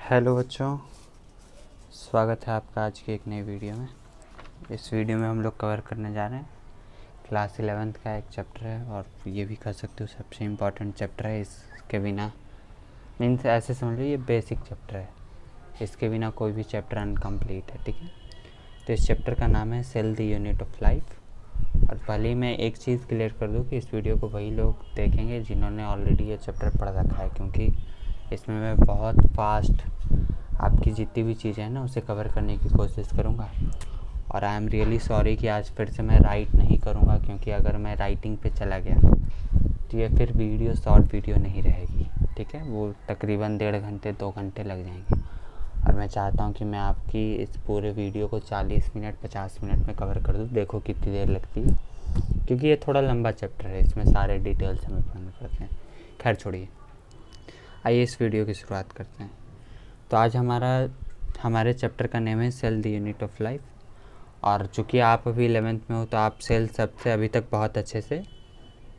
Hello बच्चों, स्वागत है आपका आज की एक नई वीडियो में। इस वीडियो में हम लोग कवर करने जा रहे हैं क्लास 11th का एक चैप्टर है और ये भी कह सकते हो सबसे इम्पॉर्टेंट चैप्टर है। इसके बिना मीन्स ऐसे समझ लो ये बेसिक चैप्टर है, इसके बिना कोई भी चैप्टर अनकम्प्लीट है। ठीक है, तो इस चैप्टर का नाम है cell the unit of life. और पहले ही मैं एक चीज़ क्लियर कर दूँ कि इस वीडियो को वही लोग देखेंगे जिन्होंने ऑलरेडी ये चैप्टर पढ़ रखा है, क्योंकि इसमें मैं बहुत फास्ट आपकी जितनी भी चीज़ें हैं ना उसे कवर करने की कोशिश करूँगा। और आई एम रियली सॉरी कि आज फिर से मैं राइट नहीं करूँगा, क्योंकि अगर मैं राइटिंग पे चला गया तो ये फिर वीडियो शॉर्ट वीडियो नहीं रहेगी। ठीक है, वो तकरीबन 1.5 घंटे 2 घंटे लग जाएंगे और मैं चाहता हूँ कि मैं आपकी इस पूरे वीडियो को 40 मिनट 50 मिनट में कवर कर दूँ। देखो कितनी देर लगती है, क्योंकि ये थोड़ा लंबा चैप्टर है, इसमें सारे डिटेल्स हमें पढ़ने पड़ते हैं। खैर छोड़िए, आइए इस वीडियो की शुरुआत करते हैं। तो आज हमारे चैप्टर का नेम है cell the unit of life. और चूँकि आप अभी 11th में हो तो आप सेल सबसे अभी तक बहुत अच्छे से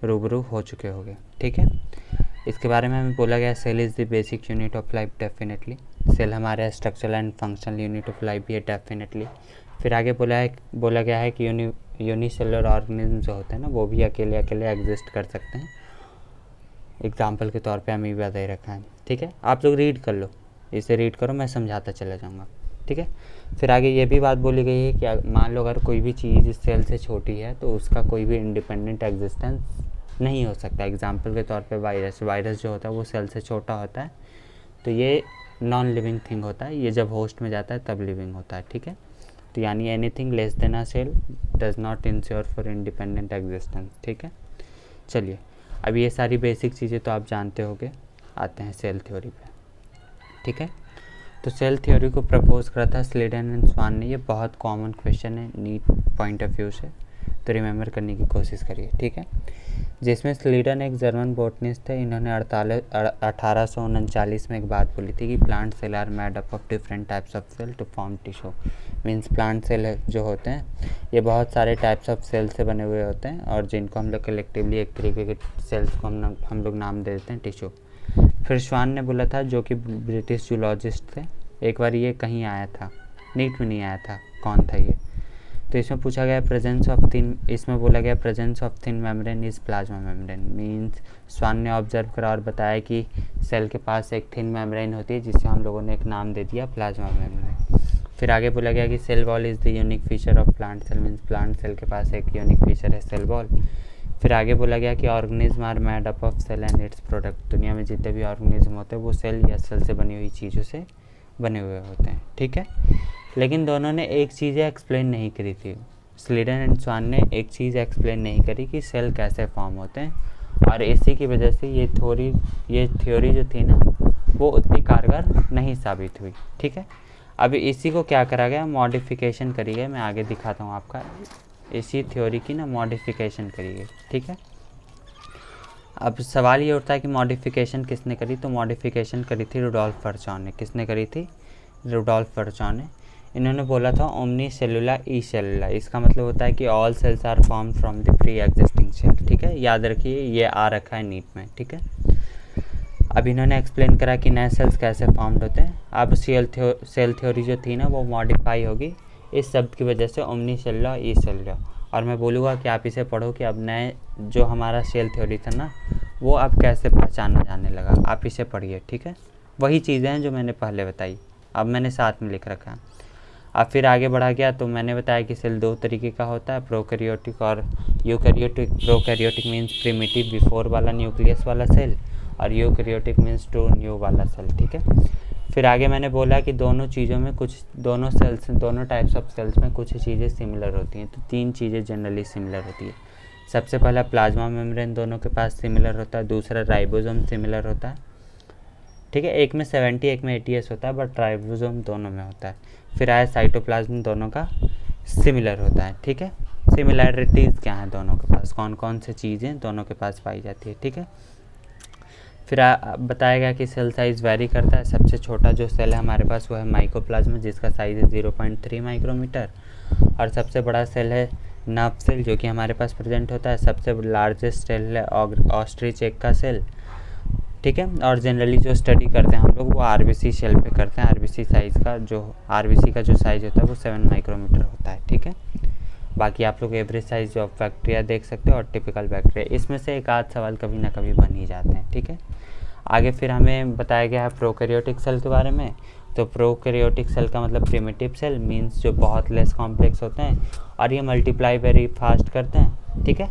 रूबरू हो चुके होंगे। ठीक है, इसके बारे में हमें बोला गया cell is the basic unit of life. Definitely cell हमारे structural and functional unit of life भी है, डेफिनेटली। फिर आगे बोला गया है कि यूनिसेलुलर ऑर्गेनिज्म जो होते हैं ना वो भी अकेले एग्जिस्ट कर सकते हैं। एग्जाम्पल के तौर पे अमीबा दे रखा है। ठीक है, आप लोग रीड कर लो, इसे रीड करो, मैं समझाता चला जाऊँगा। ठीक है, फिर आगे ये भी बात बोली गई है कि मान लो अगर कोई भी चीज़ इस सेल से छोटी है तो उसका कोई भी इंडिपेंडेंट एग्जिस्टेंस नहीं हो सकता। एग्जाम्पल के तौर पे वायरस जो होता है वो सेल से छोटा होता है, तो ये नॉन लिविंग थिंग होता है। ये जब होस्ट में जाता है तब लिविंग होता है। ठीक है, तो यानी anything less than a cell does not ensure for independent existence. ठीक है, चलिए अब ये सारी बेसिक चीज़ें तो आप जानते होंगे। आते हैं सेल थ्योरी पे। ठीक है, तो सेल थ्योरी को प्रपोज करा था स्लीडन एंड स्वान ने। ये बहुत कॉमन क्वेश्चन है नीट पॉइंट ऑफ व्यू से, तो रिमेंबर करने की कोशिश करिए। ठीक है, जिसमें स्लीडन एक जर्मन बोटनिस्ट थे। इन्होंने 1839 में एक बात बोली थी कि plant cell are made up of different types of cell to form tissue. Means plant cell जो होते हैं ये बहुत सारे टाइप्स ऑफ सेल से बने हुए होते हैं, और जिनको हम लोग कलेक्टिवली एक तरीके के सेल्स को हम लोग नाम दे देते हैं टिश्यू। फिर स्वान ने बोला था, जो कि ब्रिटिश जूलॉजिस्ट थे, एक बार ये कहीं आया था, नीट में नहीं आया था, कौन था ये, तो इसमें पूछा गया इसमें बोला गया presence of thin membrane is plasma membrane. Means Schwann ने ऑब्जर्व करा और बताया कि सेल के पास एक थिन मेम्ब्रेन होती है, जिससे हम लोगों ने एक नाम दे दिया प्लाज्मा मेम्ब्रेन। फिर आगे बोला गया कि cell wall is the unique feature of plant cell. Means plant cell के पास एक यूनिक फीचर है सेल वॉल। फिर आगे बोला गया कि organism are made up of cell and its product. दुनिया में जितने भी ऑर्गेनिज्म होते हैं वो सेल या सेल से बनी हुई चीज़ों से बने हुए होते हैं। ठीक है, लेकिन दोनों ने एक चीज़ एक्सप्लेन नहीं करी थी। स्लीडन एंड स्वान ने एक चीज़ एक्सप्लेन नहीं करी कि सेल कैसे फॉर्म होते हैं, और इसी की वजह से ये थ्योरी जो थी ना वो उतनी कारगर नहीं साबित हुई। ठीक है, अब इसी को क्या करा गया, मॉडिफिकेशन करी गई। मैं आगे दिखाता हूँ आपका, इसी थ्योरी की ना मॉडिफिकेशन करी गई। ठीक है, अब सवाल ये उठता है कि मॉडिफिकेशन किसने करी, तो मॉडिफिकेशन करी थी रुडोल्फ वर्चॉन ने। किसने करी थी, रुडोल्फ वर्चॉन ने। इन्होंने बोला था ओमनी सेलुला ई सेलुला। इसका मतलब होता है कि all cells are form from the pre existing cell. ठीक है, याद रखिए ये आ रखा है नीट में। ठीक है, अब इन्होंने एक्सप्लेन करा कि नए सेल्स कैसे फॉर्म्ड होते हैं। अब सेल थ्योरी जो थी ना वो मॉडिफाई होगी इस शब्द की वजह से, ओमनी सेलुला ई सेलुला। और मैं बोलूँगा कि आप इसे पढ़ो कि अब नए जो हमारा सेल थ्योरी था ना वो अब कैसे पहचाना जाने लगा, आप इसे पढ़िए। ठीक है, वही चीज़ें हैं जो मैंने पहले बताई, अब मैंने साथ में लिख रखा है। अब फिर आगे बढ़ा गया तो मैंने बताया कि सेल 2 तरीके का होता है, प्रोकैरियोटिक और eukaryotic. Prokaryotic means primitive before वाला न्यूक्लियस वाला सेल, और यूकैरियोटिक मीन्स ट्रू न्यू वाला सेल। ठीक है, फिर आगे मैंने बोला कि दोनों टाइप्स ऑफ सेल्स में कुछ चीज़ें सिमिलर होती हैं। तो 3 चीज़ें जनरली सिमिलर होती है। सबसे पहला प्लाज्मा मेम्ब्रेन दोनों के पास सिमिलर होता है, दूसरा राइबोसोम सिमिलर होता है। ठीक है, एक में 70 एक में 80s होता है, बट राइबोसोम दोनों में होता है। फिर आया साइटोप्लाज्म, दोनों का सिमिलर होता है। ठीक है, सिमिलैरिटीज़ क्या हैं दोनों के पास, कौन कौन से चीज़ें दोनों के पास पाई जाती है। ठीक है, फिर बताया गया कि सेल साइज़ वेरी करता है। सबसे छोटा जो सेल है हमारे पास वो है माइकोप्लाज्म, जिसका साइज़ है 0.3 माइक्रोमीटर। और सबसे बड़ा सेल है नर्व सेल, जो कि हमारे पास प्रेजेंट होता है। सबसे लार्जेस्ट सेल है ऑस्ट्रिच एग का सेल। ठीक है। और जनरली जो स्टडी करते हैं हम लोग वो आरबीसी शेल पे करते हैं। आरबीसी साइज़ का जो साइज़ होता है वो 7 माइक्रोमीटर होता है, ठीक है। बाकी आप लोग एवरेज साइज ऑफ बैक्टीरिया देख सकते हो और टिपिकल बैक्टीरिया, इसमें से एक आध सवाल कभी ना कभी बन ही जाते हैं, ठीक है। आगे फिर हमें बताया गया है प्रोकैरियोटिक सेल के बारे में। तो प्रोकैरियोटिक सेल का मतलब प्रिमिटिव सेल मींस जो बहुत लेस कॉम्प्लेक्स होते हैं और ये मल्टीप्लाई वेरी फास्ट करते हैं, ठीक है,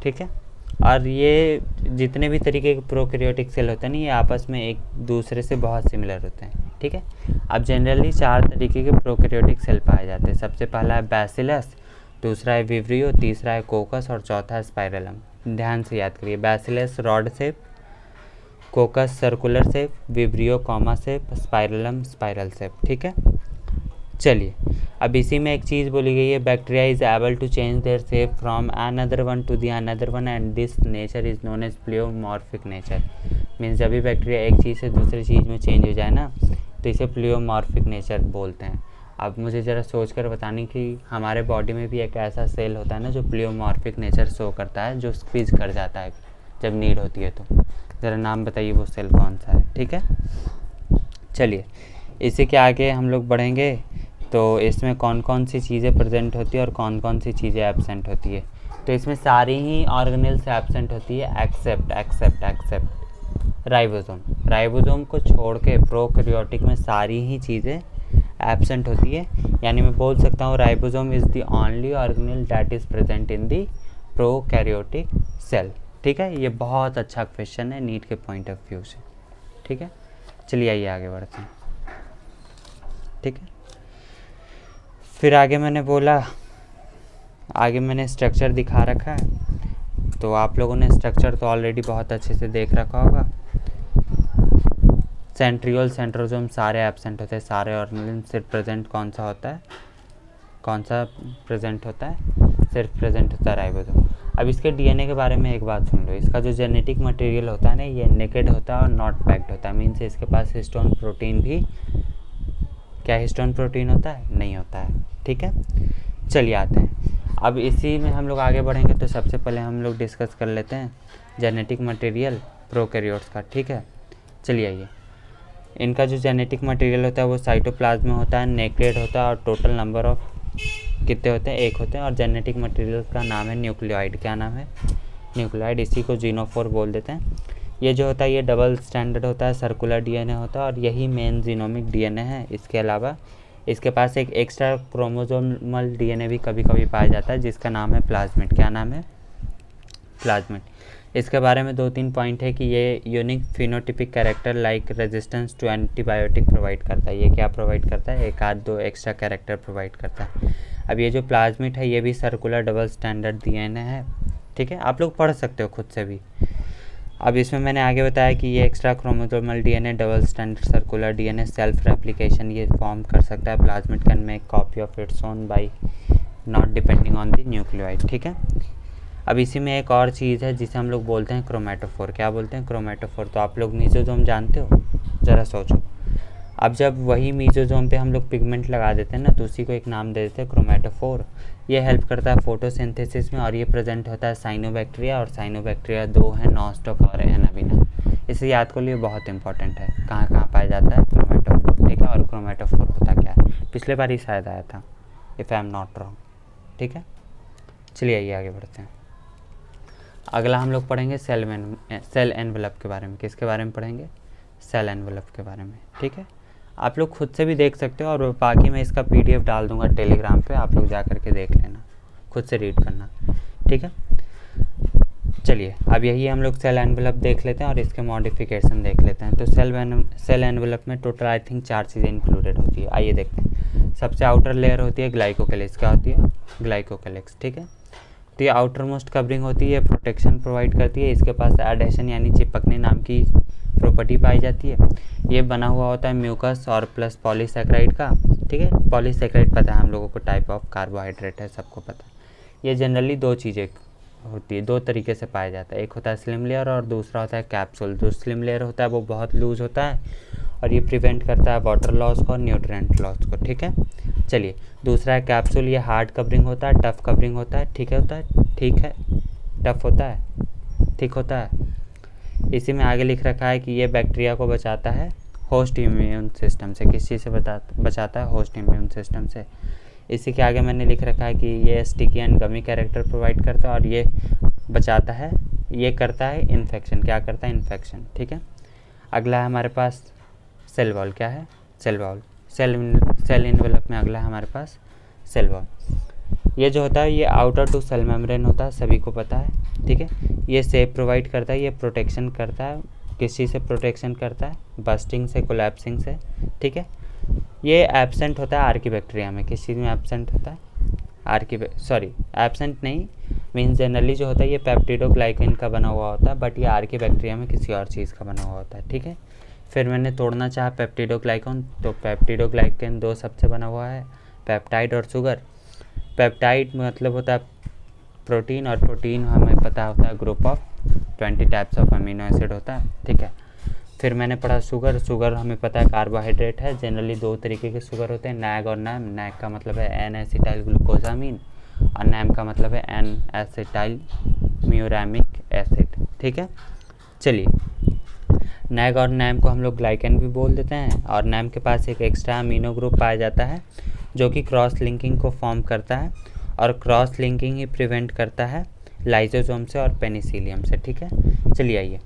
ठीक है। और ये जितने भी तरीके के प्रोकैरियोटिक सेल होते हैं ना, ये आपस में एक दूसरे से बहुत सिमिलर होते हैं, ठीक है। अब जनरली 4 तरीके के प्रोकैरियोटिक सेल पाए जाते हैं। सबसे पहला है बैसिलस, दूसरा है विब्रियो, तीसरा है कोकस और चौथा है स्पाइरलम। ध्यान से याद करिए, bacillus rod shape, कोकस circular shape, vibrio comma shape, spirillum spiral shape, ठीक है। चलिए, अब इसी में एक चीज़ बोली गई है, bacteria is able to change their shape from another one to the another one and this nature is known as pleomorphic nature. मीन्स जब भी बैक्टीरिया एक चीज़ से दूसरी चीज़ में चेंज हो जाए ना, तो इसे प्लियोमॉर्फिक नेचर बोलते हैं। अब मुझे ज़रा सोच कर बताने कि हमारे बॉडी में भी एक ऐसा सेल होता है ना जो प्लियोमॉर्फिक नेचर शो करता है, जो स्क्वीज कर जाता है जब नीड होती है। तो ज़रा नाम बताइए वो सेल कौन सा है, ठीक है। चलिए, इसी के आगे हम लोग बढ़ेंगे तो इसमें कौन कौन सी चीज़ें प्रेजेंट होती है और कौन कौन सी चीज़ें एब्सेंट होती है। तो इसमें सारी ही ऑर्गेनेल्स एब्सेंट होती है एक्सेप्ट राइबोसोम। राइबोसोम को छोड़ के प्रोकैरियोटिक में सारी ही चीज़ें एब्सेंट होती है। यानी मैं बोल सकता हूँ ribosome is the only organelle that is present in the prokaryotic cell, ठीक है। ये बहुत अच्छा क्वेश्चन है नीट के पॉइंट ऑफ व्यू से, ठीक है। चलिए आइए आगे बढ़ते हैं, ठीक है। फिर आगे मैंने स्ट्रक्चर दिखा रखा है, तो आप लोगों ने स्ट्रक्चर तो ऑलरेडी बहुत अच्छे से देख रखा होगा। सेंट्रियोल सेंट्रोसोम सारे एब्सेंट होते हैं, सारे ऑर्गेनेल। सिर्फ प्रेजेंट कौन सा प्रेजेंट होता है, सिर्फ प्रेजेंट होता है राइबोसोम। अब इसके डीएनए के बारे में एक बात सुन लो, इसका जो जेनेटिक मटेरियल होता है ना, ये नेकेड होता है और नॉट पैक्ड होता है। मीन्स इसके पास हिस्टोन प्रोटीन भी, क्या हिस्टोन प्रोटीन होता है? नहीं होता है, ठीक है। चलिए आते हैं, अब इसी में हम लोग आगे बढ़ेंगे। तो सबसे पहले हम लोग डिस्कस कर लेते हैं जेनेटिक मटेरियल प्रोकैरियोट्स का, ठीक है। चलिए आइए, इनका जो जेनेटिक मटेरियल होता है वो साइटोप्लाज्म में होता है, नेकेड होता है और टोटल नंबर ऑफ कितने होते हैं? 1 होते हैं। और जेनेटिक मटेरियल का नाम है न्यूक्लियोइड। क्या नाम है? न्यूक्लियोइड। इसी को जीनोफोर बोल देते हैं। ये जो होता है ये डबल स्टैंडर्ड होता है, सर्कुलर डीएनए होता है और यही मेन जीनोमिक डीएनए है। इसके अलावा इसके पास एक एक्स्ट्रा क्रोमोसोमल डीएनए भी कभी कभी पाया जाता है जिसका नाम है प्लाज्मिड। क्या नाम है? प्लाज्मिड। इसके बारे में 2-3 पॉइंट है कि ये unique phenotypic character like resistance to antibiotic provide करता है। ये क्या प्रोवाइड करता है? 1-2 एक्स्ट्रा कैरेक्टर प्रोवाइड करता है। अब ये जो प्लाज्मिड है ये भी सर्कुलर डबल स्टैंडर्ड डीएनए है, ठीक है। आप लोग पढ़ सकते हो खुद से भी। अब इसमें मैंने आगे बताया कि ये extra chromosomal DNA double standard circular DNA self replication ये फॉर्म कर सकता है। Plasmid can make copy of its own by not depending on the nucleoid, ठीक है। अब इसी में एक और चीज़ है जिसे हम लोग बोलते हैं क्रोमेटोफोर। क्या बोलते हैं? क्रोमेटोफोर। तो आप लोग मीजोजोम जानते हो? ज़रा सोचो। अब जब वही मीजोजोम पे हम लोग पिगमेंट लगा देते हैं ना, तो उसी को एक नाम दे देते हैं क्रोमेटोफोर। ये हेल्प करता है फोटोसिंथेसिस में और ये प्रेजेंट होता है साइनोबैक्टीरिया, और साइनोबैक्टीरिया 2 है, नॉस्टोक और एनाबिना। इसे याद कर लिए, बहुत इंपॉर्टेंट है। कहाँ कहाँ पाया जाता है? क्रोमेटोफोर, ठीक है। और क्रोमेटोफोर होता क्या है? पिछले बार ही शायद आया था, if I am not wrong, ठीक है। चलिए आइए आगे बढ़ते हैं। अगला हम लोग पढ़ेंगे सेल एनवेलप के बारे में। किसके बारे में पढ़ेंगे? सेल एनवेलप के बारे में, ठीक है। आप लोग खुद से भी देख सकते हो और बाकी मैं इसका PDF डाल दूंगा टेलीग्राम पे, आप लोग जा करके देख लेना, खुद से रीड करना, ठीक है। चलिए, अब यही हम लोग सेल एनवेलप देख लेते हैं और इसके मॉडिफिकेशन देख लेते हैं। तो सेल एनवेलप में टोटल आई थिंक 4 चीज़ें इंक्लूडेड होती है। आइए देखते हैं। सबसे आउटर लेयर होती है ग्लाइकोकेलिक्स। क्या होती है? ग्लाइकोकेलिक्स, ठीक है। तो ये आउटर मोस्ट कवरिंग होती है, प्रोटेक्शन प्रोवाइड करती है। इसके पास एडेशन यानी चिपकने नाम की प्रॉपर्टी पाई जाती है। ये बना हुआ होता है म्यूकस और प्लस पॉलीसैकेराइड का, ठीक है। पॉलीसैकेराइड पता है हम लोगों को, टाइप ऑफ कार्बोहाइड्रेट है, सबको पता है। ये जनरली 2 चीज़ें होती है, 2 तरीके से पाया जाता है। एक होता है स्लिम लेयर और दूसरा होता है कैप्सूल। जो स्लिम लेयर होता है वो बहुत लूज होता है और ये प्रिवेंट करता है वाटर लॉस को और न्यूट्रिएंट लॉस को, ठीक है। चलिए, दूसरा है कैप्सूल। ये हार्ड कवरिंग होता है, टफ कवरिंग होता है, ठीक है, होता है, ठीक है, टफ होता है, ठीक होता है। इसी में आगे लिख रखा है कि ये बैक्टीरिया को बचाता है होस्ट इम्यून सिस्टम से। किस चीज़ से बचाता है? होस्ट इम्यून सिस्टम से। इसी के आगे मैंने लिख रखा है कि ये sticky and gummy character provide करता है और ये बचाता है, ये करता है इन्फेक्शन। क्या करता है? इन्फेक्शन। ठीक है। अगला है हमारे पास सेल वॉल। क्या है? Cell wall. सेल इनवेलप में अगला है हमारे पास सेल वॉल। ये जो होता है ये आउटर टू सेल मेम्ब्रेन होता है, सभी को पता है। ठीक है। ये सेफ प्रोवाइड करता है, ये प्रोटेक्शन करता है। किस चीज़ से प्रोटेक्शन करता है? बस्टिंग से, कोलैप्सिंग से। ठीक है। ये एब्सेंट होता है आर्कीबैक्टीरिया में। किस चीज़ में एब्सेंट होता है? एब्सेंट नहीं मीन्स जनरली जो होता है ये पेप्टिडोग्लाइकेन का बना हुआ होता है, बट ये आर्कीबैक्टीरिया में किसी और चीज़ का बना हुआ होता है। ठीक है। फिर मैंने तोड़ना चाहा पेप्टिडोग्लाइकेन, तो पेप्टिडोग्लाइकेन दो सबसे बना हुआ है, पेप्टाइड और शुगर। पेप्टाइड मतलब होता है प्रोटीन, और प्रोटीन हमें पता होता है group of 20 types of amino acid होता है। ठीक है। फिर मैंने पढ़ा शुगर। शुगर हमें पता है कार्बोहाइड्रेट है। जनरली दो तरीके के शुगर होते हैं, नैग और नैम। नैग का मतलब है एन एसिटाइल ग्लूकोजामीन और नैम का मतलब है एन एसिटाइल म्यूरामिक एसिड। ठीक है। चलिए, नैग और नैम को हम लोग ग्लाइकेन भी बोल देते हैं, और नैम के पास एक एक्स्ट्रा अमीनो ग्रुप पाया जाता है जो कि क्रॉस लिंकिंग को फॉर्म करता है, और क्रॉस लिंकिंग ही प्रिवेंट करता है लाइसोसोम से और पेनिसिलियम से। ठीक है। चलिए आइए,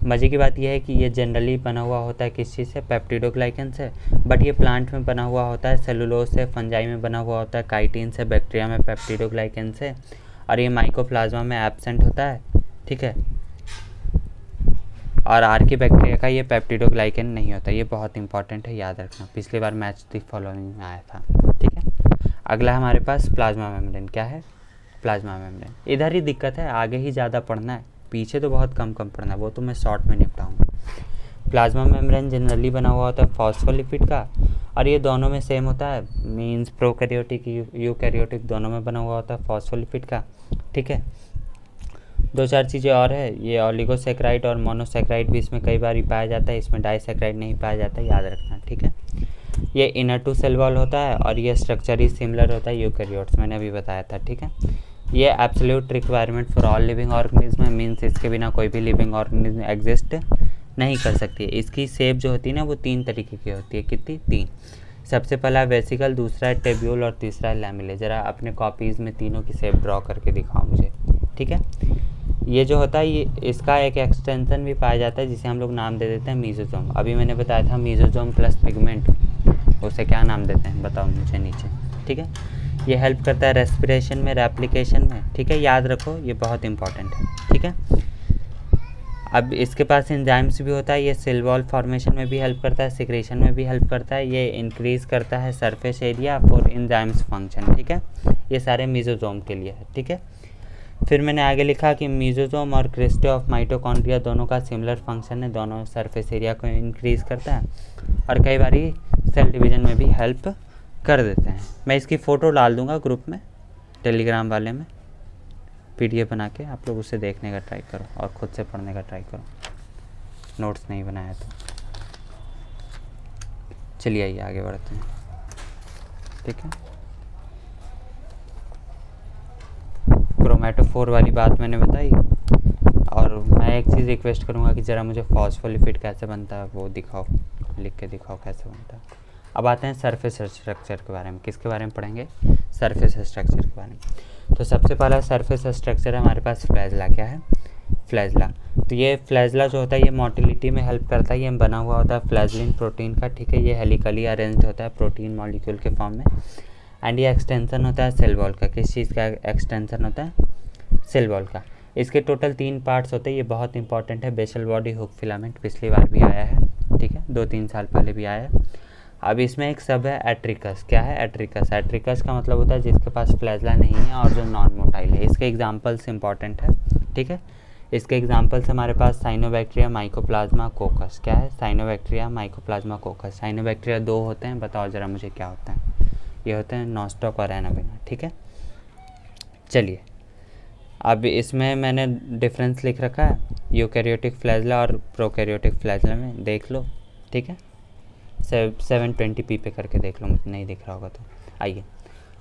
मज़े की बात यह है कि ये जनरली बना हुआ होता है किस चीज़ से? पेप्टिडोग्लाइकेन से, बट ये प्लांट में बना हुआ होता है सेलुलोज से, फंजाई में बना हुआ होता है काइटिन से, बैक्टीरिया में पेप्टिडोग्लाइकेन से, और ये माइकोप्लाज्मा में एब्सेंट होता है। ठीक है। और आर्कीबैक्टीरिया का ये पेप्टिडोग्लाइकेन नहीं होता। ये बहुत इंपॉर्टेंट है, याद रखना, पिछली बार मैच द फॉलोइंग में आया था। ठीक है। अगला हमारे पास प्लाज्मा मेम्ब्रेन। क्या है? Plasma membrane. इधर ही दिक्कत है, आगे ही ज़्यादा पढ़ना है, पीछे तो बहुत कम पढ़ना है, वो तो मैं शॉर्ट में निपटाऊंगा। प्लाज्मा मेम्ब्रेन जनरली बना हुआ होता है फॉस्फोलिपिड का, और ये दोनों में सेम होता है, मींस प्रोकैरियोटिक यूकैरियोटिक दोनों में बना हुआ होता है फॉस्फोलिपिड का। ठीक है। दो चार चीज़ें और है, ये ऑलिगोसैकेराइड और मोनोसैकेराइड भी इसमें कई बार पाया जाता है, इसमें डाइसैकेराइड नहीं पाया जाता, याद रखना। ठीक है। ये इनर टू सेल वॉल होता है, और ये स्ट्रक्चर ही सिमिलर होता है यूकैरियोट्स, मैंने अभी बताया था। ठीक है। ये absolute requirement for all living organism, means इसके बिना कोई भी लिविंग ऑर्गेनिज्म एग्जिस्ट नहीं कर सकती है। इसकी शेप जो होती है ना वो 3 तरीके की होती है। कितनी? 3। सबसे पहला वेसिकल, दूसरा है टेब्यूल, और तीसरा है लैमेले। ज़रा अपने कॉपीज़ में तीनों की शेप ड्रॉ करके दिखाओ मुझे। ठीक है। ये जो होता है ये इसका एक एक्सटेंशन भी पाया जाता है जिसे हम लोग नाम दे देते हैं मीजोजोम। अभी मैंने बताया था मीजोजोम प्लस पिगमेंट, उसे क्या नाम देते हैं बताओ मुझे नीचे। ठीक है। ये हेल्प करता है रेस्पिरेशन में, रेप्लिकेशन में। ठीक है। याद रखो, ये बहुत इंपॉर्टेंट है। ठीक है। अब इसके पास एंजाइम्स भी होता है, ये सेल वॉल फॉर्मेशन में भी हेल्प करता है, सिक्रेशन में भी हेल्प करता है, ये इंक्रीज़ करता है surface area for enzymes function. ठीक है। ये सारे मीजोजोम के लिए है। ठीक है। फिर मैंने आगे लिखा कि मीजोजोम और क्रिस्टे ऑफ माइटोकॉन्ड्रिया दोनों का सिमिलर फंक्शन है, दोनों सरफेस एरिया को इंक्रीज़ करता है और कई बार सेल डिवीज़न में भी हेल्प कर देते हैं। मैं इसकी फ़ोटो डाल दूंगा ग्रुप में, टेलीग्राम वाले में, पीडीएफ बना के आप लोग उसे देखने का ट्राई करो और ख़ुद से पढ़ने का ट्राई करो, नोट्स नहीं बनाया तो। चलिए आइए आगे बढ़ते हैं। ठीक है। क्रोमेटोफोर वाली बात मैंने बताई, और मैं एक चीज़ रिक्वेस्ट करूँगा कि ज़रा मुझे फॉस्फोलिपिड कैसे बनता है वो दिखाओ, लिख के दिखाओ कैसे बनता है। अब आते हैं सरफेस स्ट्रक्चर के बारे में। किसके बारे में पढ़ेंगे? सरफेस स्ट्रक्चर के बारे में। तो सबसे पहला सरफेस स्ट्रक्चर है हमारे पास फ्लैजला। क्या है? फ्लैजला। तो ये फ्लैजला जो होता है ये मोटिलिटी में हेल्प करता है, ये बना हुआ होता है फ्लैजलिन प्रोटीन का। ठीक है। ये हेलिकली अरेंज्ड होता है प्रोटीन मॉलिक्यूल के फॉर्म में, एंड ये एक्सटेंशन होता है सेल वॉल का। किस चीज़ का एक्सटेंशन होता है? सेल वॉल का। इसके टोटल 3 पार्ट्स होते हैं, ये बहुत इंपॉर्टेंट है। बेसल बॉडी, हुक फिलामेंट, पिछली बार भी आया है। ठीक है। 2-3 साल पहले भी आया है। अब इसमें एक सब है एट्रिकस। क्या है? एट्रिकस। एट्रिकस का मतलब होता है जिसके पास फ्लैजला नहीं है और जो नॉन मोटाइल है। इसके एग्जाम्पल्स इंपॉर्टेंट है। ठीक है। इसके एग्जाम्पल्स हमारे पास साइनोबैक्टीरिया, माइकोप्लाज्मा, कोकस। क्या है? Cyanobacteria, mycoplasma, कोकस। साइनोबैक्टीरिया 2 होते हैं, बताओ ज़रा मुझे क्या होता है? ये होते हैं नॉस्टॉक और एनाबिना। ठीक है। चलिए, अब इसमें मैंने डिफरेंस लिख रखा है यूकैरियोटिक फ्लैजला और प्रोकैरियोटिक फ्लैजला में, देख लो। ठीक है। 720p पे करके देख लो, मुझे नहीं दिख रहा होगा तो। आइए,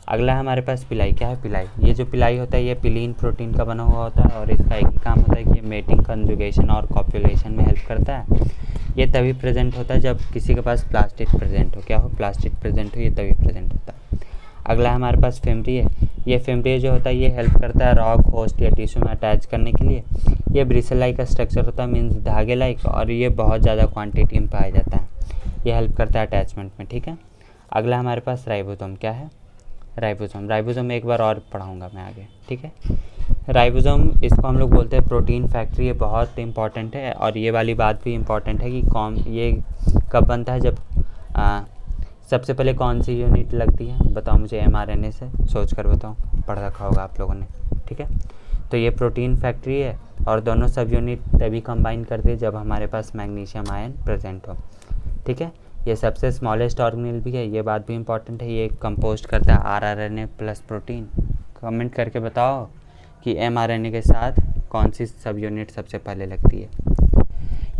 अगला हमारे पास पिलाई। क्या है पिलाई? ये जो पिलाई होता है ये पिलीन प्रोटीन का बना हुआ होता है और इसका एक ही काम होता है कि ये मेटिंग, कंजुगेशन और कॉपुलेशन में हेल्प करता है। ये तभी प्रेजेंट होता है जब किसी के पास प्लास्टिड प्रेजेंट हो। क्या हो? प्लास्टिड प्रेजेंट हो, ये तभी प्रेजेंट होता है। अगला हमारे पास फेमरी है। ये फेमरी जो होता है ये हेल्प करता है रॉक, होस्ट या टिश्यू में अटैच करने के लिए। ये ब्रिसल लाइक का स्ट्रक्चर होता है, मीन्स धागे लाइक, और ये बहुत ज़्यादा क्वांटिटी में पाया जाता है। ये हेल्प करता है अटैचमेंट में। ठीक है। अगला हमारे पास राइबोसोम। क्या है? राइबोसोम। राइबोसोम एक बार और पढ़ाऊँगा मैं आगे। ठीक है। राइबोसोम, इसको हम लोग बोलते हैं प्रोटीन फैक्ट्री। ये बहुत इंपॉर्टेंट है और ये वाली बात भी इम्पॉर्टेंट है कि ये कब बनता है, जब सबसे पहले कौन सी यूनिट लगती है? बताओ मुझे। mRNA से। सोच कर बताओ, पढ़ रखा होगा आप लोगों ने। ठीक है। तो ये प्रोटीन फैक्ट्री है और दोनों सब यूनिट तभी कंबाइन करती है जब हमारे पास मैग्नीशियम आयन प्रेजेंट हो। ठीक है। ये सबसे स्मॉलेस्ट ऑर्गेनेल भी है, ये बात भी इम्पॉर्टेंट है। ये कंपोस्ट करता है rRNA प्लस प्रोटीन। कमेंट करके बताओ कि mRNA के साथ कौन सी सब यूनिट सबसे पहले लगती है।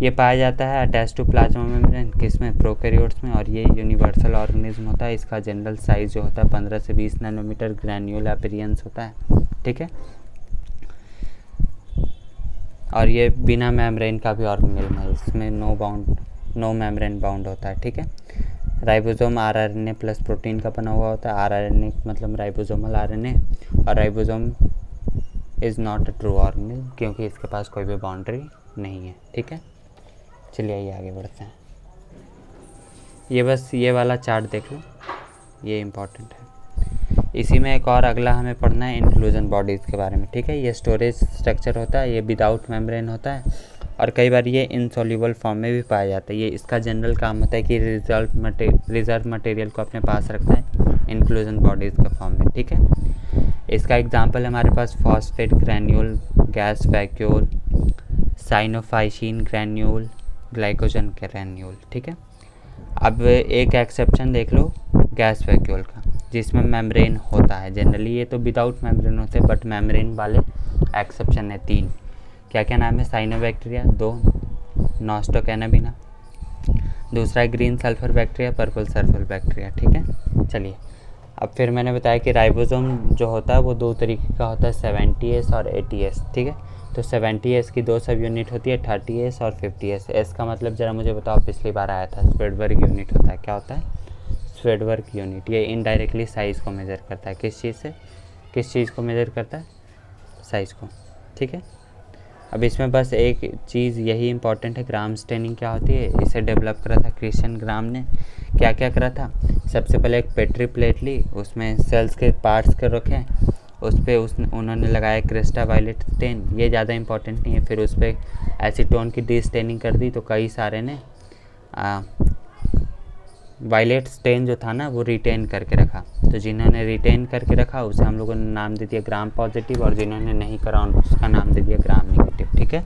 ये पाया जाता है अटैच टू प्लाज्मा मेम्ब्रेन, किसमें? प्रोकैरियोट्स में। और ये यूनिवर्सल ऑर्गेनिज्म होता है। इसका जनरल साइज जो होता है 15 से 20 नैनोमीटर ग्रैन्यूल अपीयरेंस होता है। ठीक है। और ये बिना मेम्ब्रेन का भी ऑर्गेनिज्म है, इसमें नो मेम्ब्रेन बाउंड होता है। ठीक है। राइबोसोम rRNA प्लस प्रोटीन का बना हुआ होता है। rRNA मतलब राइबोसोमल RNA, और ribosome is not a true organism क्योंकि इसके पास कोई भी बाउंड्री नहीं है। ठीक है। चलिए आइए आगे बढ़ते हैं। ये बस ये वाला चार्ट देख लो, ये इम्पॉर्टेंट है। इसी में एक और अगला हमें पढ़ना है इंक्लूजन बॉडीज़ के बारे में। ठीक है। ये स्टोरेज स्ट्रक्चर होता है, ये विदाउट मेम्ब्रेन होता है और कई बार ये इनसॉल्युबल फॉर्म में भी पाया जाता है। ये इसका जनरल काम होता है कि रिजर्व मटेरियल को अपने पास रखता है इंक्लूजन बॉडीज़ के फॉर्म में। ठीक है। इसका एग्जांपल हमारे पास phosphate granule, gas vacuole, cyanophycin granule, glycogen granule. ठीक है। अब एक एक्सेप्शन देख लो गैस वैक्यूल का, जिसमें मेम्ब्रेन होता है। जनरली ये तो विदाउट मेम्ब्रेन होते हैं, बट मेम्ब्रेन वाले एक्सेप्शन है 3। क्या क्या नाम है? साइनोबैक्टीरिया, 2 नॉस्टोकैनाबिना, दूसरा green sulphur bacteria, purple sulphur bacteria. ठीक है। चलिए, अब फिर मैंने बताया कि राइबोसोम जो होता है वो 2 तरीके का होता है, 70S और 80S। ठीक है। तो 70S की 2 सब यूनिट होती है, 30S और 50S। एस का मतलब ज़रा मुझे बताओ, पिछली बार आया था, स्वेडबर्ग यूनिट होता है। क्या होता है? Svedberg unit. ये इनडायरेक्टली साइज़ को मेज़र करता है। किस चीज़ से? किस चीज़ को मेज़र करता है? साइज़ को। ठीक है। अब इसमें बस एक चीज़ यही इंपॉर्टेंट है, ग्राम स्टेनिंग क्या होती है। इसे डेवलप करा था क्रिश्चियन ग्राम ने। क्या क्या करा था? सबसे पहले एक पेट्री प्लेट ली, उसमें सेल्स के पार्ट्स के रखे, उस पर उन्होंने लगाया क्रिस्टा वायलेट स्टेन। ये ज़्यादा इंपॉर्टेंट नहीं है। फिर उस पर एसीटोन की डी स्टेनिंग कर दी, तो कई सारे ने वायलेट स्टेन जो था ना वो रिटेन करके रखा। तो जिन्होंने रिटेन करके रखा उसे हम लोगों ने नाम दे दिया ग्राम पॉजिटिव, और जिन्होंने नहीं करा उसका नाम दे दिया ग्राम नेगेटिव। ठीक है।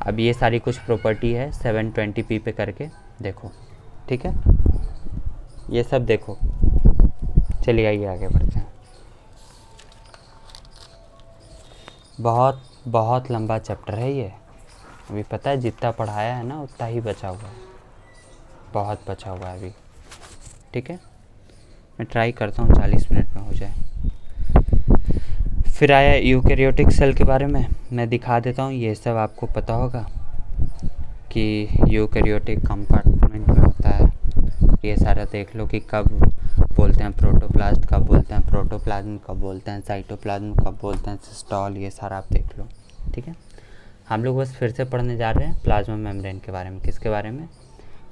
अब ये सारी कुछ प्रॉपर्टी है 720p पे करके देखो। ठीक है। ये सब देखो। चलिए आइए आगे बढ़ते हैं। बहुत बहुत लंबा चैप्टर है ये। अभी पता है जितना पढ़ाया है ना उतना ही बचा हुआ है, बहुत बचा हुआ है अभी। ठीक है। मैं ट्राई करता हूँ 40 मिनट में हो जाए। फिर आया यूकैरियोटिक सेल के बारे में, मैं दिखा देता हूँ। ये सब आपको पता होगा कि यूकैरियोटिक कंपार्टमेंट में होता है। ये सारा देख लो कि कब बोलते हैं प्रोटोप्लास्ट, कब बोलते हैं प्रोटोप्लाज्म, कब बोलते हैं साइटोप्लाज्म, कब बोलते हैं सिस्टोल। ये सारा आप देख लो। ठीक है। हम लोग बस फिर से पढ़ने जा रहे हैं प्लाज्मा मेम्ब्रेन के बारे में। किसके बारे में?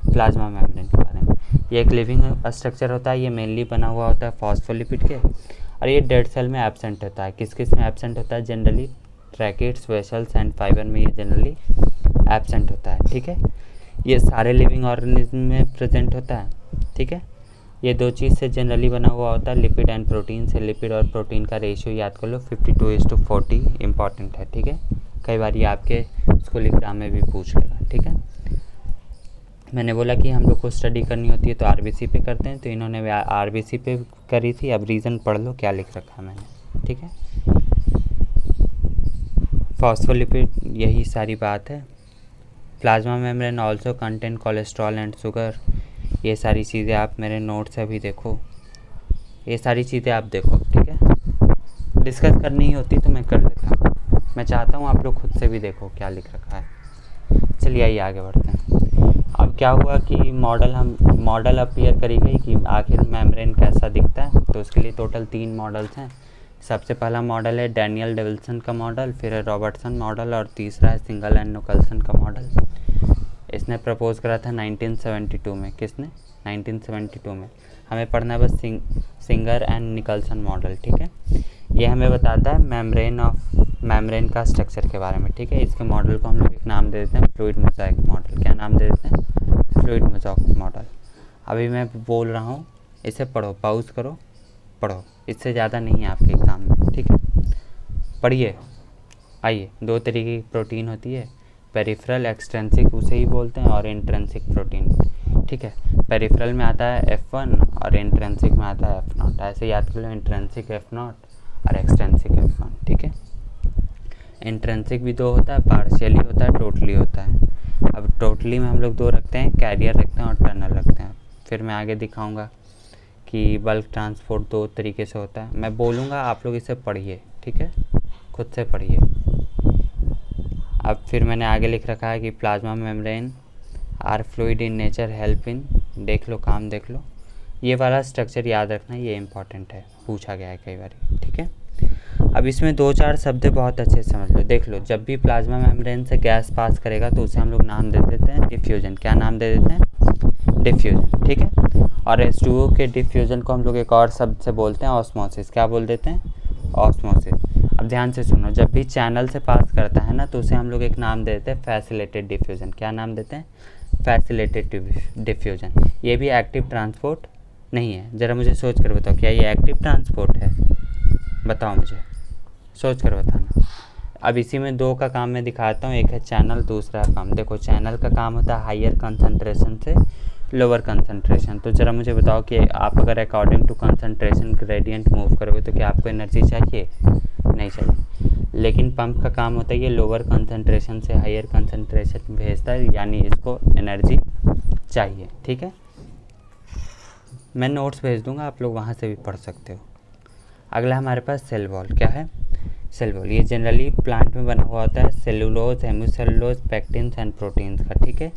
प्लाज्मा मेम्ब्रेन के बारे में। ये एक लिविंग स्ट्रक्चर होता है। ये मेनली बना हुआ होता है फॉस्फोलिपिड के, और ये डेड सेल में एब्सेंट होता है। किस किस में एब्सेंट होता है? Generally tracheids, vessels and fibre में ये जनरली एब्सेंट होता है। ठीक है। ये सारे लिविंग ऑर्गेनिज्म में प्रेजेंट होता है। ठीक है। ये 2 चीज़ से जनरली बना हुआ होता है, लिपिड एंड प्रोटीन से। लिपिड और प्रोटीन का रेशियो याद कर लो 52:40 इंपॉर्टेंट है। ठीक है। कई बार ये आपके स्कूल एग्जाम में भी पूछ लेगा। ठीक है। मैंने बोला कि हम लोग को स्टडी करनी होती है तो आरबीसी पे करते हैं, तो इन्होंने आरबीसी पे करी थी। अब रीज़न पढ़ लो क्या लिख रखा है मैंने। ठीक है। फॉस्फोलिपिड, यही सारी बात है। Plasma membrane also contain cholesterol and sugar. ये सारी चीज़ें आप मेरे नोट से भी देखो, ये सारी चीज़ें आप देखो, ठीक है। डिस्कस करनी ही होती तो मैं कर लेता हूँ, मैं चाहता हूँ आप लोग खुद से भी देखो क्या लिख रखा है। चलिए आइए आगे बढ़ते हैं। अब क्या हुआ कि मॉडल अपीयर करी गई कि आखिर मेम्ब्रेन कैसा दिखता है। तो उसके लिए टोटल 3 मॉडल्स हैं। सबसे पहला मॉडल है डैनियल डेविल्सन का मॉडल, फिर है रॉबर्टसन मॉडल और तीसरा है सिंगल एंड निकल्सन का मॉडल। इसने प्रपोज करा था 1972 में। किसने? 1972 में। हमें पढ़ना है बस सिंगर एंड निकल्सन मॉडल, ठीक है। ये हमें बताता है मेम्ब्रेन का स्ट्रक्चर के बारे में, ठीक है। इसके मॉडल को हम लोग एक नाम दे देते हैं फ्लूइड मोज़ाइक मॉडल। क्या नाम दे देते हैं? Fluid mosaic model. अभी मैं बोल रहा हूँ, इसे पढ़ो, पॉज करो, पढ़ो, इससे ज़्यादा नहीं है आपके एग्ज़ाम में, ठीक है। पढ़िए। आइए, 2 तरीके की प्रोटीन होती है, पेरिफेरल एक्सट्रिंसिक उसे ही बोलते हैं, और इंट्रिंसिक प्रोटीन, ठीक है। पेरिफेरल में आता है F1 और इंट्रिंसिक में आता है F0। ऐसे याद कर लो, इंट्रिंसिक F0 और एक्सट्रिंसिक F1, ठीक है। इंट्रिंसिक भी 2 होता है, पार्शियली होता है, टोटली होता है। अब टोटली में हम लोग 2 रखते हैं, कैरियर रखते हैं और टनल रखते हैं। फिर मैं आगे दिखाऊंगा कि बल्क ट्रांसपोर्ट 2 तरीके से होता है। मैं बोलूँगा, आप लोग इसे पढ़िए, ठीक है, खुद से पढ़िए। अब फिर मैंने आगे लिख रखा है कि plasma membrane are fluid in nature help in, देख लो, काम देख लो। ये वाला स्ट्रक्चर याद रखना, ये इंपॉर्टेंट है, पूछा गया है कई बार, ठीक है। अब इसमें 2-4 शब्द बहुत अच्छे से समझ लो। देख लो, जब भी प्लाज्मा मेम्ब्रेन से गैस पास करेगा तो उसे हम लोग नाम दे देते हैं डिफ्यूजन। क्या नाम दे देते हैं? डिफ्यूजन, ठीक है। और H2O के डिफ्यूजन को हम लोग एक और शब्द से बोलते हैं ऑस्मोसिस। क्या बोल देते हैं? ऑस्मोसिस। अब ध्यान से सुनो, जब भी चैनल से पास करता है ना तो उसे हम लोग एक नाम देते हैं फैसिलिटेड डिफ्यूजन। क्या नाम देते हैं? Facilitated diffusion. ये भी एक्टिव ट्रांसपोर्ट नहीं है। ज़रा मुझे सोच कर बताओ, क्या ये एक्टिव ट्रांसपोर्ट है? बताओ मुझे, सोच कर बताना। अब इसी में 2 का काम मैं दिखाता हूँ, एक है चैनल, दूसरा काम। देखो, चैनल का काम होता है हायर कंसंट्रेशन से लोअर कंसंट्रेशन। तो ज़रा मुझे बताओ कि आप अगर according to concentration gradient move करोगे तो क्या आपको एनर्जी चाहिए? नहीं चाहिए। लेकिन पंप का काम होता है ये लोअर कंसंट्रेशन से हायर कंसंट्रेशन भेजता है, यानी इसको एनर्जी चाहिए, ठीक है। मैं नोट्स भेज दूंगा, आप लोग वहाँ से भी पढ़ सकते हो। अगला हमारे पास सेल वॉल। क्या है? Cell wall. ये जनरली प्लांट में बना हुआ होता है cellulose, hemicellulose, pectins and proteins का, ठीक है।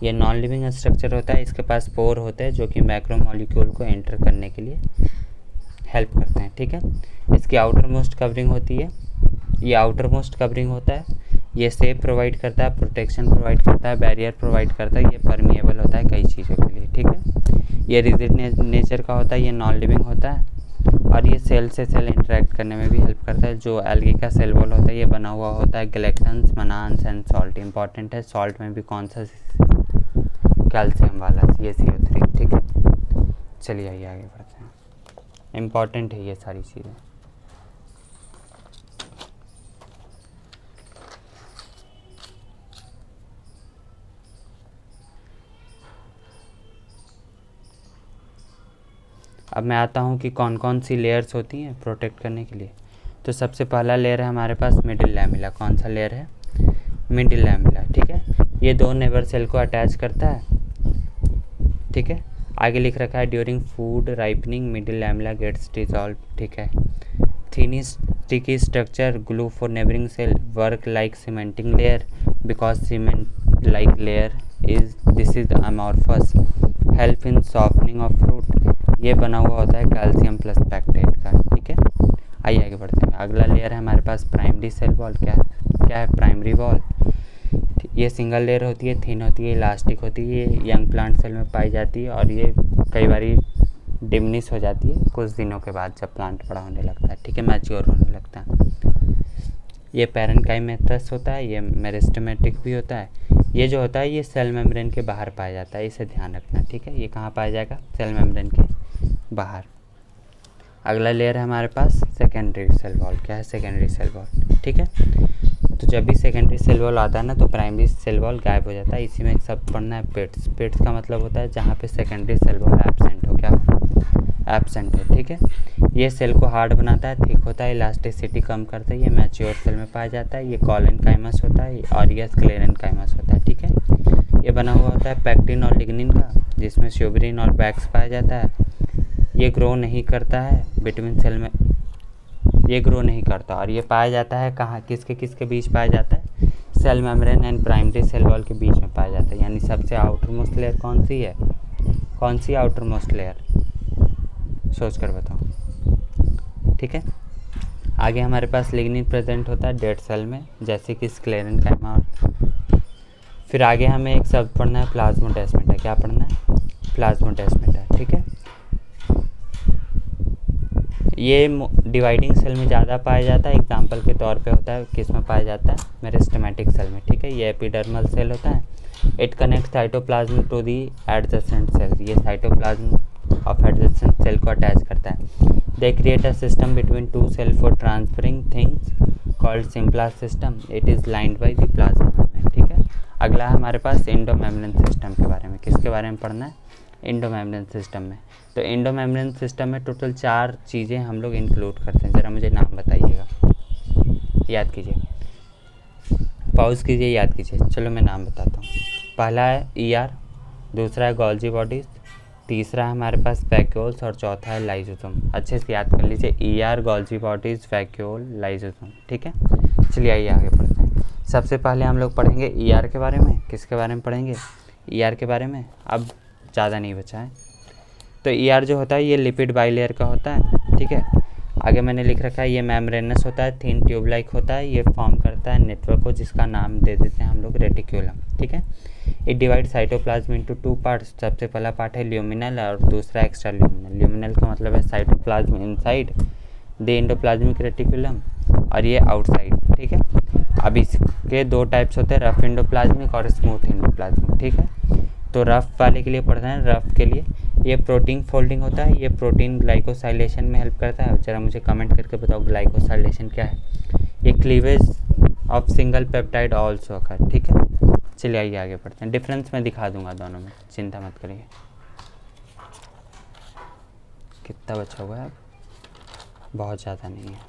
ये नॉन लिविंग स्ट्रक्चर होता है। इसके पास पोर होते हैं जो कि मैक्रोमोलिक्यूल को एंटर करने के लिए हेल्प करते हैं, ठीक है। इसकी आउटर मोस्ट कवरिंग होती है, ये आउटर मोस्ट कवरिंग होता है। ये सेफ प्रोवाइड करता है, प्रोटेक्शन प्रोवाइड करता है, बैरियर प्रोवाइड करता है। ये परमिएबल होता है कई चीज़ों के लिए, ठीक है। ये रिजिड नेचर का होता है, ये नॉन लिविंग होता है, और ये सेल से सेल इंटरेक्ट करने में भी हेल्प करता है। जो एल्गी का सेल वॉल होता है ये बना हुआ होता है ग्लैक्टन्स, मनान्स एंड सॉल्ट। इंपॉर्टेंट है, सॉल्ट में भी कौन सा? कैल्शियम वाला CaCO3, ठीक है। चलिए आइए आगे बढ़ते हैं। इम्पॉर्टेंट है ये सारी चीज़ें। अब मैं आता हूँ कि कौन कौन सी लेयर्स होती हैं प्रोटेक्ट करने के लिए। तो सबसे पहला लेयर है हमारे पास मिडिल लैमेला। कौन सा लेयर है? मिडिल लैमेला, ठीक है। ये 2 नेबर सेल को अटैच करता है, ठीक है। आगे लिख रखा है during food ripening middle lamella gets dissolve, ठीक है। Thin sticky structure glue for neighbouring cell work like cementing layer because cement like layer this is amorphous help in softening of fruit. ये बना हुआ होता है कैल्शियम प्लस पैक्टेट का, ठीक है। आइए आगे बढ़ते हैं। अगला लेयर है हमारे पास प्राइमरी सेल वॉल। क्या है? Primary wall. ये सिंगल लेयर होती है, थिन होती है, इलास्टिक होती है, ये यंग प्लांट सेल में पाई जाती है, और ये कई बारी डिमिनिश हो जाती है कुछ दिनों के बाद जब प्लांट बड़ा होने लगता है, ठीक है, मैच्योर होने लगता है। ये पैरेन्काइमेट्रस होता है, ये मेरिस्टेमेटिक भी होता है। ये जो होता है ये सेल मेम्ब्रेन के बाहर पाया जाता है, इसे ध्यान रखना, ठीक है। ये कहाँ पाया जाएगा? सेल मेम्ब्रेन के बाहर। अगला लेयर है हमारे पास सेकेंडरी सेल वॉल। क्या है? सेकेंडरी सेल वॉल, ठीक है। तो जब भी सेकेंडरी सेल वॉल आता है ना तो प्राइमरी सेल वॉल गायब हो जाता है। इसी में एक शब्द पढ़ना है पिट्स। पिट्स का मतलब होता है जहाँ पे सेकेंडरी सेल वॉल एब्सेंट हो। क्या? एब्सेंट हो, ठीक है। ये सेल को हार्ड बनाता है, थिक होता है, इलास्टिसिटी कम करता है। ये मैच्योर सेल में पाया जाता है। ये कॉलेनकाइमस होता है और ये स्क्लेरेनकाइमस होता है, ठीक है। ये बना हुआ होता है पैक्टिन और लिग्निन का, जिसमें श्यूबरिन और वैक्स पाया जाता है। ये ग्रो नहीं करता है बिटवीन सेल में, ये ग्रो नहीं करता। और ये पाया जाता है कहाँ, किसके किसके बीच पाया जाता है, cell membrane and primary cell wall के बीच में पाया जाता है। यानी सबसे आउटर मोस्ट लेयर कौन सी है, कौन सी आउटर मोस्ट लेयर, सोच कर बताओ। ठीक है, आगे हमारे पास लिग्निन प्रेजेंट होता है डेड सेल में, जैसे कि स्क्लेरेनकाइमा। और फिर आगे हमें एक शब्द पढ़ना है प्लाज्मोडेस्माटा। क्या पढ़ना है, प्लाज्मोडेस्माटा। ठीक है, ये डिवाइडिंग सेल में ज़्यादा पाया जाता है। एग्जाम्पल के तौर पे होता है किस में पाया जाता है, मेरिस्टेमेटिक सेल में। ठीक है, ये एपिडर्मल सेल होता है। It connect cytoplasm to the adjacent cell, ये साइटोप्लाज्म ऑफ एडजेसेंट सेल को अटैच करता है। They create a system between two cell for transferring things called symplast system. It is lined by the plasma membrane. ठीक है, अगला है हमारे पास endomembrane system के बारे में। किसके बारे में पढ़ना है, एंडोमेम्ब्रेन सिस्टम में। तो एंडोमेम्ब्रेन सिस्टम में टोटल 4 चीज़ें हम लोग इंक्लूड करते हैं। ज़रा मुझे नाम बताइएगा, याद कीजिए, पॉज कीजिए, याद कीजिए। चलो मैं नाम बताता हूँ। पहला है ER, दूसरा है गोल्जी बॉडीज़, तीसरा है हमारे पास वैक्यूल्स और चौथा है लाइसोसोम। अच्छे से याद कर लीजिए, ER, Golgi bodies, vacuole, lysosome. ठीक है, चलिए आइए आगे बढ़ते हैं। सबसे पहले हम लोग पढ़ेंगे ER के बारे में। किसके बारे में पढ़ेंगे, ER के बारे में। अब ज़्यादा नहीं बचा है। तो ER जो होता है ये लिपिड बाइलेयर का होता है। ठीक है, आगे मैंने लिख रखा है ये मेम्ब्रेनस होता है, थिन ट्यूब लाइक होता है। ये फॉर्म करता है नेटवर्क को, जिसका नाम दे देते हैं हम लोग रेटिक्यूलम। ठीक है, it divide cytoplasm into 2 parts. सबसे पहला पार्ट है ल्यूमिनल और दूसरा एक्स्ट्रा ल्यूमिनल। ल्यूमिनल का मतलब है cytoplasm inside the endoplasmic reticulum, और ये आउटसाइड। ठीक है, अब इसके 2 टाइप्स होते हैं, रफ एंडोप्लाज्मिक और स्मूथ एंडोप्लाज्मिक। ठीक है, तो रफ वाले के लिए पढ़ते हैं। रफ के लिए ये प्रोटीन फोल्डिंग होता है, ये प्रोटीन ग्लाइकोसाइलेशन में हेल्प करता है। जरा मुझे कमेंट करके बताओ ग्लाइकोसाइलेशन क्या है। ये cleavage of single peptide also अकर। ठीक है, चलिए आइए आगे बढ़ते हैं। डिफरेंस मैं दिखा दूंगा दोनों में, चिंता मत करिए। कितना बचा हुआ है अब, बहुत ज़्यादा नहीं है,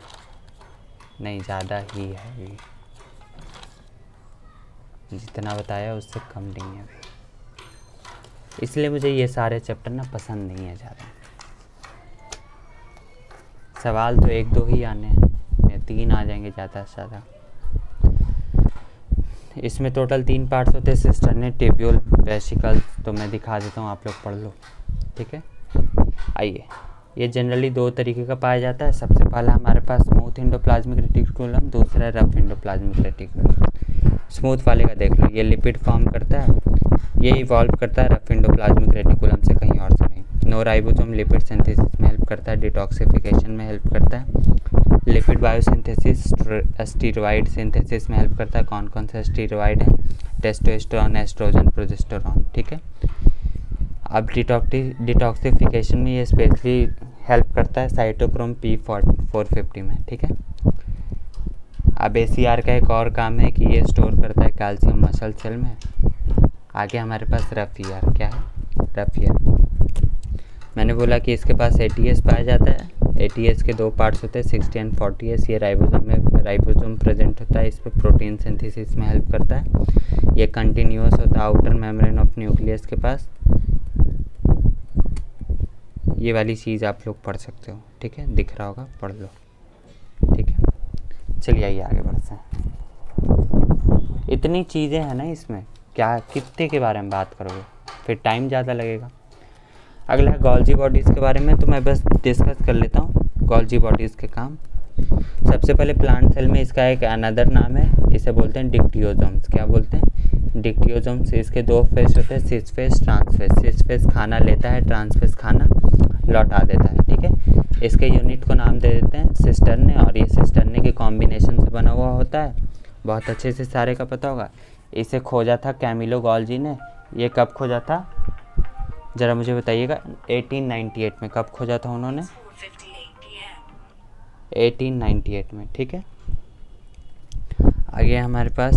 नहीं ज़्यादा ही है अभी, जितना बताया उससे कम नहीं है अभी। इसलिए मुझे ये सारे चैप्टर ना पसंद नहीं है ज़्यादा। सवाल तो 1-2 ही आने हैं, या 3 आ जाएंगे ज़्यादा से ज़्यादा। इसमें टोटल 3 पार्ट्स होते हैं, सिस्टर्ने, ट्यूब्यूल, वेसिकल। तो मैं दिखा देता हूँ, आप लोग पढ़ लो। ठीक है, आइए। ये जनरली 2 तरीके का पाया जाता है। सबसे पहला हमारे पास स्मूथ एंडोप्लाज्मिक रेटिकुलम, दूसरा है रफ एंडोप्लाज्मिक रेटिकुलम। स्मूथ वाले का देख लो, ये लिपिड फॉर्म करता है, ये इवॉल्व करता है रफ एंडोप्लाज्मिक रेटिकुलम से, कहीं और से नहीं। नो राइबोसोम लिपिड सिंथेसिस में हेल्प करता है, डिटॉक्सिफिकेशन में हेल्प करता है, लिपिड बायोसिंथेसिस, स्टीरॉइड सिंथेसिस में हेल्प करता है। कौन कौन से स्टीरॉइड हैं, टेस्टोस्टेरोन, एस्ट्रोजन, प्रोजेस्टेरोन। ठीक है, अब डिटॉक्सिफिकेशन में ये स्पेशली हेल्प करता है साइटोक्रोम P450 में। ठीक है, अब ACR का एक और काम है कि ये स्टोर करता है कैल्शियम मसल सेल में। आगे हमारे पास रफ ER, क्या है, रफ ER। मैंने बोला कि इसके पास ATS पाया जाता है। ATS के 2 पार्ट्स होते हैं, 60 एंड 40S। ये राइबोसोम प्रेजेंट होता है, इस पर प्रोटीन सिंथेसिस में हेल्प करता है। ये कंटिन्यूअस होता है आउटर मेम्ब्रेन ऑफ न्यूक्लियस के पास। ये वाली चीज़ आप लोग पढ़ सकते हो। ठीक है, दिख रहा होगा, पढ़ लो। ठीक है, चलिए आइए आगे बढ़ते हैं। इतनी चीज़ें हैं ना इसमें, क्या कितने के बारे में बात करोगे, फिर टाइम ज़्यादा लगेगा। अगला है गोल्जी बॉडीज़ के बारे में, तो मैं बस डिस्कस कर लेता हूँ गोल्जी बॉडीज़ के काम। सबसे पहले प्लांट सेल में इसका एक अनदर नाम है, इसे बोलते हैं डिक्टियोजोम्स। क्या बोलते हैं, डिक्टियोजोम्स। इसके 2 फेस होते हैं, cis face, trans face. Cis face खाना लेता है, ट्रांस फेस खाना लौटा देता है। ठीक है, इसके यूनिट को नाम दे देते हैं सिस्टर्ने, और ये सिस्टर्ने के कॉम्बिनेशन से बना हुआ होता है। बहुत अच्छे से सारे का पता होगा। इसे खोजा था कैमिलो गोल्जी ने। ये कब खोजा था, ज़रा मुझे बताइएगा। 1898 में। कब खोजा था उन्होंने, 1898 में। ठीक है, आगे हमारे पास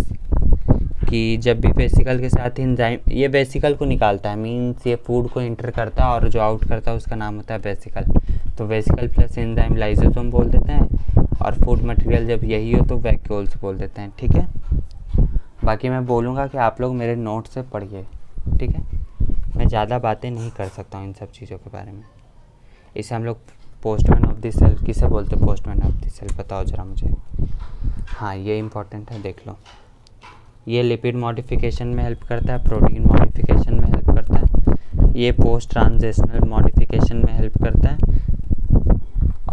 कि जब भी वेसिकल के साथ एंजाइम, ये वेसिकल को निकालता है, मीन्स ये फूड को इंटर करता है और जो आउट करता है उसका नाम होता है वेसिकल। तो वेसिकल प्लस एंजाइम लाइसोसोम बोल देते हैं, और फूड मटेरियल जब यही हो तो वैक्यूल्स बोल देते हैं। ठीक है, बाकी मैं बोलूँगा कि आप लोग मेरे नोट से पढ़िए। ठीक है, मैं ज़्यादा बातें नहीं कर सकता हूँ इन सब चीज़ों के बारे में। इसे हम लोग पोस्टमैन ऑफ द सेल किसे बोलते हैं? पोस्टमैन ऑफ द सेल, बताओ ज़रा मुझे। हाँ, ये इम्पोर्टेंट है, देख लो। ये लिपिड मॉडिफिकेशन में हेल्प करता है, प्रोटीन मॉडिफिकेशन में हेल्प करता है, ये पोस्ट ट्रांजिशनल मॉडिफिकेशन में हेल्प करता है,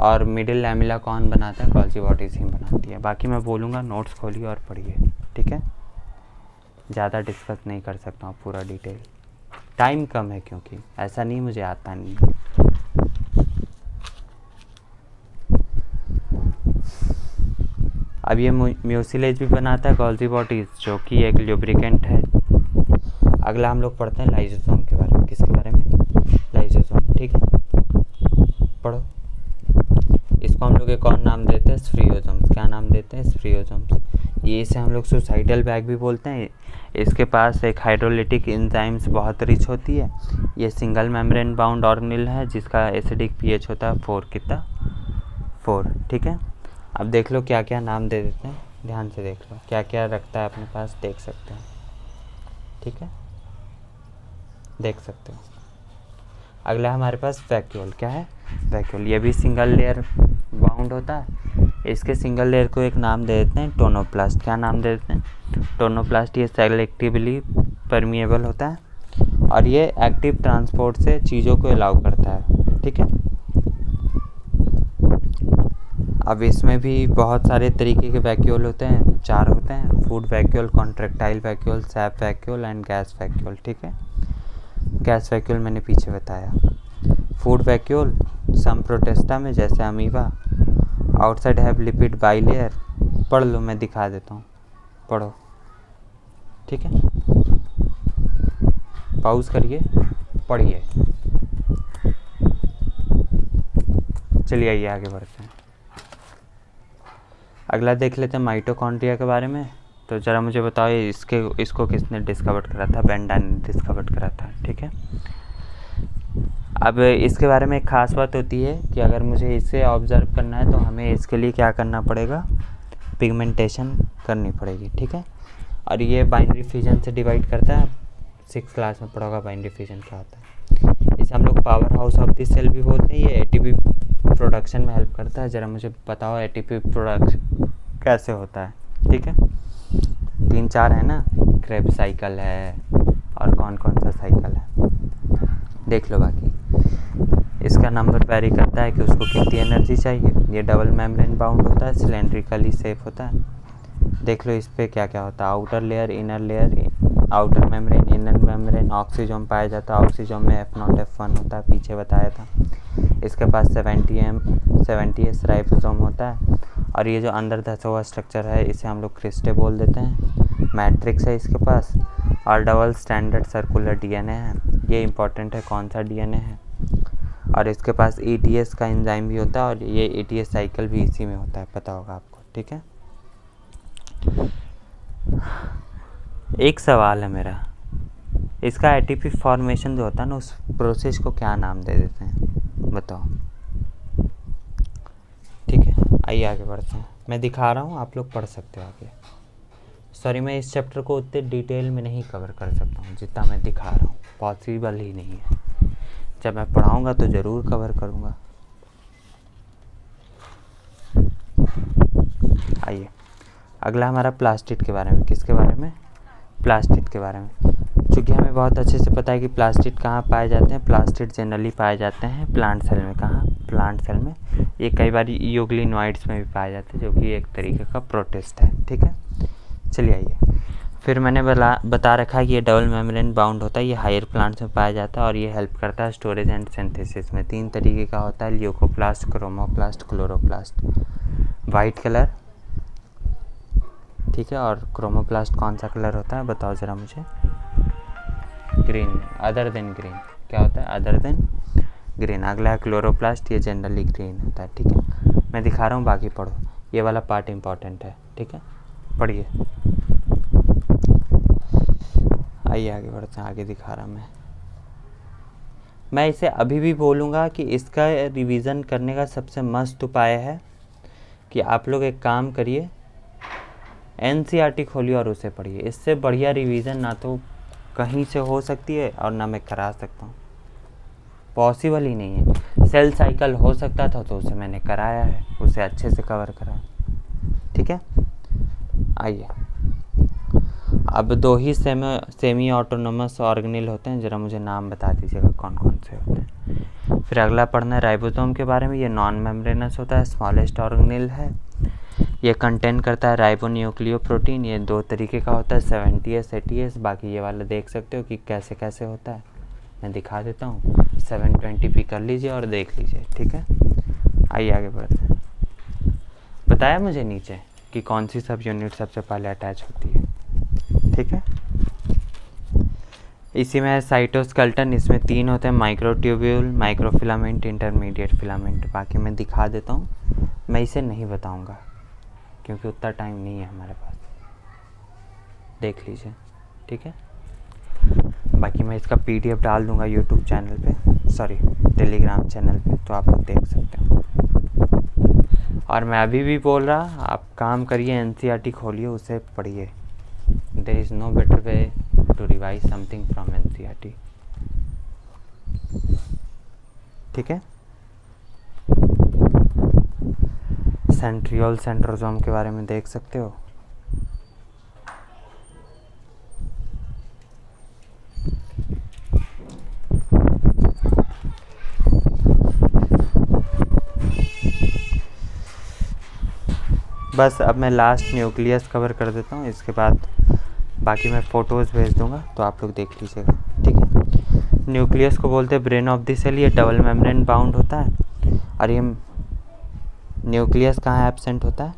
और मिडिल लैमेला कौन बनाता है? गोल्गी बॉडीज ही बनाती है। बाकी मैं बोलूँगा, नोट्स खोलिए और पढ़िए, ठीक है। ज़्यादा डिस्कस नहीं कर सकता हूँ पूरा डिटेल, टाइम कम है, क्योंकि ऐसा नहीं मुझे आता नहीं है। अब ये म्यूसिलेज भी बनाता है गोल्गी बॉडीज, जो कि एक ल्यूब्रिकेंट है। अगला हम लोग पढ़ते हैं लाइसोसोम के बारे में। किसके बारे में? लाइसोसोम, ठीक है, पढ़ो। इसको हम लोग एक और नाम देते हैं स्फीरियोसोम्स। क्या नाम देते हैं? स्फीरियोसोम्स। ये इसे हम लोग सुसाइडल बैग भी बोलते हैं। इसके पास एक हाइड्रोलिटिक एंजाइम्स बहुत रिच होती है। ये सिंगल मेम्ब्रेन बाउंड ऑर्गेनेल है, जिसका एसिडिक पीएच होता है 4, कितना? 4, ठीक है। अब देख लो क्या क्या नाम दे देते हैं, ध्यान से देख लो क्या क्या रखता है अपने पास, देख सकते हैं, ठीक है, देख सकते हो। अगला हमारे पास वैक्यूल। क्या है? वैक्यूल। ये भी सिंगल लेयर बाउंड होता है। इसके सिंगल लेयर को एक नाम दे देते हैं टोनोप्लास्ट। क्या नाम दे देते हैं? टोनोप्लास्ट। ये सेलेक्टिवली परमिएबल होता है और ये एक्टिव ट्रांसपोर्ट से चीज़ों को अलाउ करता है, ठीक है। अब इसमें भी बहुत सारे तरीके के वैक्यूल होते हैं, 4 होते हैं: food vacuole, contractile vacuole, SAP vacuole and gas vacuole, ठीक है। गैस वैक्यूल मैंने पीछे बताया। फूड वैक्यूल सम प्रोटेस्टा में, जैसे amoeba, outside have lipid bilayer. पढ़ लो, मैं दिखा देता हूँ, पढ़ो, ठीक है। पॉज करिए, पढ़िए। चलिए आइए आगे बढ़ते हैं। अगला देख लेते हैं माइटोकॉन्ड्रिया के बारे में। तो ज़रा मुझे बताओ, इसको किसने डिस्कवर करा था? बेंडा ने डिस्कवर करा था, ठीक है। अब इसके बारे में एक ख़ास बात होती है कि अगर मुझे इसे ऑब्ज़र्व करना है तो हमें इसके लिए क्या करना पड़ेगा? पिगमेंटेशन करनी पड़ेगी, ठीक है। और ये बाइनरी फ्यूजन से डिवाइड करता है। 6th क्लास में पढ़ा होगा बाइनरी फ्यूजन क्या होता है। इसे हम लोग powerhouse of the cell भी बोलते हैं। ये एटीपी प्रोडक्शन में हेल्प करता है। ज़रा मुझे बताओ एटीपी प्रोडक्शन कैसे होता है, ठीक है। 3-4 है ना, क्रेब्स साइकिल है और कौन कौन सा साइकिल है, देख लो। बाकी इसका नंबर वेरी करता है कि उसको कितनी एनर्जी चाहिए। ये डबल मेम्ब्रेन बाउंड होता है, सिलेंड्रिकली शेप होता है। देख लो इस पर क्या क्या होता है: outer layer, inner layer, outer membrane, inner membrane. Oxysome पाया जाता है। ऑक्सीजोम में F0 F1 होता है, पीछे बताया था। इसके पास 70S राइबोसोम होता है। और ये जो अंदर धंसा हुआ स्ट्रक्चर है इसे हम लोग क्रिस्टे बोल देते हैं। मैट्रिक्स है इसके पास और डबल स्टैंडर्ड सर्कुलर डीएनए है। ये इंपॉर्टेंट है, कौन सा डीएनए है। और इसके पास ETS का एंजाइम भी होता है और ये ETS साइकिल भी इसी में होता है, पता होगा आपको, ठीक है। एक सवाल है मेरा, इसका एटीपी फॉर्मेशन जो होता है ना, उस प्रोसेस को क्या नाम दे देते हैं, बताओ, ठीक है। आइए आगे बढ़ते हैं। मैं दिखा रहा हूँ, आप लोग पढ़ सकते हो आगे। सॉरी, मैं इस चैप्टर को उतने डिटेल में नहीं कवर कर सकता हूँ जितना मैं दिखा रहा हूँ, पॉसिबल ही नहीं है। जब मैं पढ़ाऊँगा तो ज़रूर कवर करूँगा। आइए, अगला हमारा प्लास्टिड के बारे में। किसके बारे में? प्लास्टिड के बारे में। चूँकि हमें बहुत अच्छे से पता है कि प्लास्टिड कहाँ पाए जाते हैं। प्लास्टिड जनरली पाए जाते हैं प्लांट सेल में। कहाँ? प्लांट सेल में। ये कई बार यूग्लिनोइड्स में भी पाए जाते हैं, जो कि एक तरीके का प्रोटिस्ट है, ठीक है। चलिए आइए, फिर मैंने बता रखा है कि ये डबल मेम्ब्रेन बाउंड होता है। ये हायर प्लांट्स में पाया जाता है और ये हेल्प करता है स्टोरेज एंड सिंथेसिस में। 3 तरीके का होता है: leucoplast, chromoplast, chloroplast. White colour, ठीक है। और क्रोमोप्लास्ट कौन सा कलर होता है, बताओ ज़रा मुझे। Green, other than green. क्या होता है? Other than green. अगला है क्लोरोप्लास्ट, ये जनरली ग्रीन होता है, ठीक है। मैं दिखा रहा हूँ, बाकी पढ़ो। ये वाला पार्ट इम्पॉर्टेंट है, ठीक है, पढ़िए। आइए आगे बढ़ते हैं, आगे दिखा रहा मैं इसे अभी भी बोलूँगा कि इसका रिवीजन करने का सबसे मस्त उपाय है कि आप लोग एक काम करिए, NCERT खोलिए और उसे पढ़िए। इससे बढ़िया रिवीजन ना तो कहीं से हो सकती है और ना मैं करा सकता हूँ, पॉसिबल ही नहीं है। सेल साइकिल हो सकता था तो उसे मैंने कराया है, उसे अच्छे से कवर करा। ठीक है, आइए अब 2 ही सेमी ऑटोनोमस ऑर्गेनेल होते हैं, ज़रा मुझे नाम बता दीजिएगा कौन कौन से होते हैं। फिर अगला पढ़ना है राइबोसोम के बारे में। ये नॉन मेम्ब्रेनस होता है, स्मॉलेस्ट ऑर्गेनेल है। ये कंटेन करता है राइबोन्यूक्लियोप्रोटीन। ये 2 तरीके का होता है, 70S 80S। बाकी ये वाला देख सकते हो कि कैसे कैसे होता है, मैं दिखा देता हूँ। 720p कर लीजिए और देख लीजिए। ठीक है, आइए आगे बढ़ते हैं। बताया मुझे नीचे कि कौन सी सब यूनिट सबसे पहले अटैच होती है। ठीक है, इसी में है साइटोस्केलेटन। इसमें 3 होते हैं, माइक्रोट्यूब्यूल, माइक्रोफिलामेंट, इंटरमीडिएट फिलामेंट। बाकी मैं दिखा देता हूँ, मैं इसे नहीं बताऊँगा क्योंकि उतना टाइम नहीं है हमारे पास। देख लीजिए। ठीक है, बाकी मैं इसका PDF डाल दूंगा यूट्यूब चैनल पे, सॉरी टेलीग्राम चैनल पे, तो आप लोग देख सकते हो। और मैं अभी भी बोल रहा, आप काम करिए, NCERT खोलिए, उसे पढ़िए। There is no better way to revise something from NCERT। ठीक है, सेंट्रियोल सेंट्रोसोम के बारे में देख सकते हो। बस अब मैं लास्ट न्यूक्लियस कवर कर देता हूँ, इसके बाद बाकी मैं फ़ोटोज़ भेज दूँगा तो आप लोग देख लीजिएगा। ठीक है, न्यूक्लियस को बोलते हैं ब्रेन ऑफ द सेल। ये डबल मेम्ब्रेन बाउंड होता है। और ये न्यूक्लियस कहाँ एब्सेंट होता है?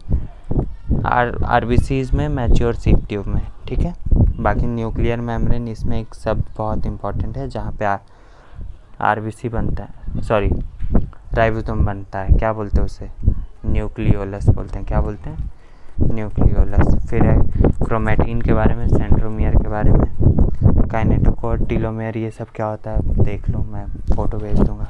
RBCs में, मैच्योर सीप ट्यूब में। ठीक है, बाकी न्यूक्लियर मेम्ब्रेन, इसमें एक शब्द बहुत इंपॉर्टेंट है जहाँ पे RBC बनता है, सॉरी राइबोसोम बनता है। क्या बोलते हैं उसे? न्यूक्लियोलस बोलते हैं। क्या बोलते हैं? न्यूक्लियोलस। फिर है क्रोमेटिन के बारे में, सेंट्रोमियर के बारे में, काइनेटोकोर, टीलोमेयर, ये सब क्या होता है देख लो, मैं फ़ोटो भेज दूँगा।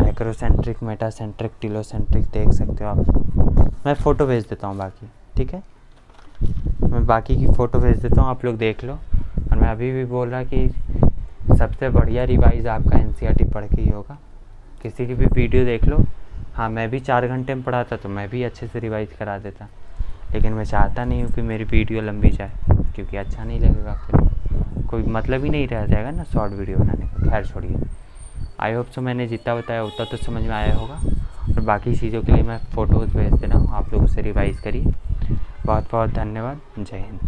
एक्रोसेंट्रिक, मेटासेंट्रिक, टीलोसेंट्रिक देख सकते हो आप, मैं फ़ोटो भेज देता हूँ बाकी। ठीक है, मैं बाकी की फ़ोटो भेज देता हूँ, आप लोग देख लो। और मैं अभी भी बोल रहा कि सबसे बढ़िया रिवाइज़ आपका NCERT पढ़ के ही होगा। किसी की भी वीडियो देख लो। हाँ, मैं भी 4 घंटे में पढ़ाता तो मैं भी अच्छे से रिवाइज करा देता, लेकिन मैं चाहता नहीं हूँ कि मेरी वीडियो लंबी जाए, क्योंकि अच्छा नहीं लगेगा, फिर कोई मतलब ही नहीं रह जाएगा ना शॉर्ट वीडियो बनाने का। खैर छोड़िए, आई होप सो मैंने जितना बताया उतना तो समझ में आया होगा। और बाकी चीज़ों के लिए मैं फ़ोटोज़ भेज दे रहा हूँ, आप लोग उसे रिवाइज़ करिए। बहुत बहुत धन्यवाद। जय हिंद।